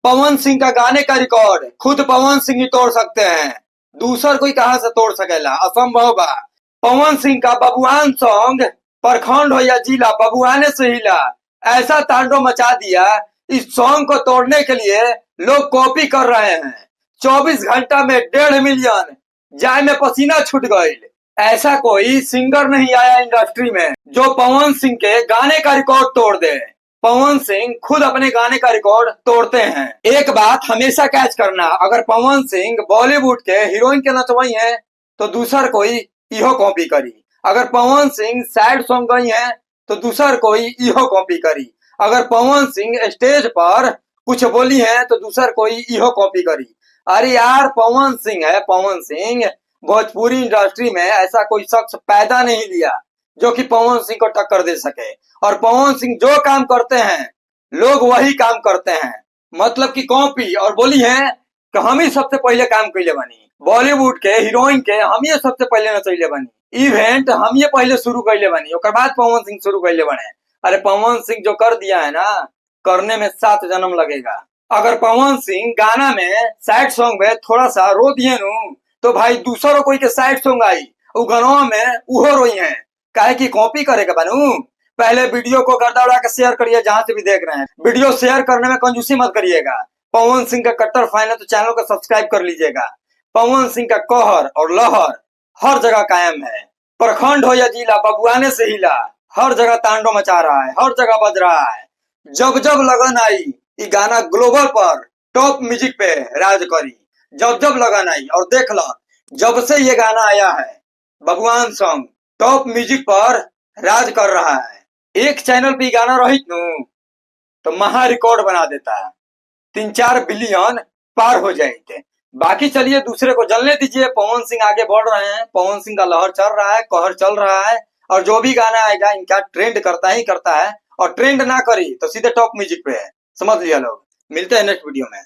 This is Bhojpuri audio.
पवन सिंह का गाने का रिकॉर्ड खुद पवन सिंह ही तोड़ सकते हैं। दूसर कोई कहां से तोड़ सकेला, असंभव बा। पवन सिंह का बबुआन सॉन्ग प्रखंड हो या जिला बबुआने से हिला, ऐसा तांडव मचा दिया। इस सॉन्ग को तोड़ने के लिए लोग कॉपी कर रहे हैं। 24 घंटा में 1.5 मिलियन, जाय में पसीना छूट गई। ऐसा कोई सिंगर नहीं आया इंडस्ट्री में जो पवन सिंह के गाने का रिकॉर्ड तोड़ दे। पवन सिंह खुद अपने गाने का रिकॉर्ड तोड़ते हैं। एक बात हमेशा कैच करना, अगर पवन सिंह बॉलीवुड के हीरोइन के नचवाई है तो दूसर कोई इहो कॉपी करी। अगर पवन सिंह सैड सॉन्ग गई है तो दूसर कोई इहो कॉपी करी। अगर पवन सिंह स्टेज पर कुछ बोली है तो दूसर कोई इहो कॉपी करी। अरे यार, पवन सिंह है पवन सिंह। भोजपुरी इंडस्ट्री में ऐसा कोई शख्स पैदा नहीं लिया जो कि पवन सिंह को टक्कर दे सके। और पवन सिंह जो काम करते हैं लोग वही काम करते हैं, मतलब कि कॉपी। और बोली है कि हम ही सबसे पहले काम कैले बनी, बॉलीवुड के हीरोइन के हम ही सबसे पहले नचैले बनी, इवेंट हम ही पहले शुरू कैले बनी, ओकर बाद पवन सिंह शुरू कैले बने। अरे पवन सिंह जो कर दिया है ना, करने में 7 जन्म लगेगा। अगर पवन सिंह गाना में सैड सॉन्ग में थोड़ा सा रो दिए नु तो भाई दूसरों कोई के सैड सॉन्ग आई उ गानवा में उहो रोई है। काहे की कॉपी करेगा बनू। पहले वीडियो को गर्दा उड़ा के शेयर करिए, जहां से भी देख रहे हैं। वीडियो शेयर करने में कंजूसी मत करिएगा। पवन सिंह का कट्टर फैन है तो चैनल को सब्सक्राइब कर लीजिएगा। पवन सिंह का कहर और लहर हर जगह कायम है। प्रखंड हो या जिला बबुआने से हिला, हर जगह तांडव मचा रहा है, हर जगह बज रहा है। जब जब लगन आई ये गाना ग्लोबल पर टॉप म्यूजिक पे राज करी। जब जब लगन आई, और देख लो जब से ये गाना आया है भगवान सॉन्ग टॉप म्यूजिक पर राज कर रहा है। एक चैनल पे गाना रहित नु तो महा रिकॉर्ड बना देता है, 3-4 बिलियन पार हो जाते। बाकी चलिए दूसरे को जलने दीजिए। पवन सिंह आगे बढ़ रहे हैं, पवन सिंह का लहर चल रहा है, कहर चल रहा है। और जो भी गाना आएगा इनका ट्रेंड करता ही करता है, और ट्रेंड ना करी तो सीधे टॉप म्यूजिक पे है। समझ लिया लोग। मिलते हैं नेक्स्ट वीडियो में।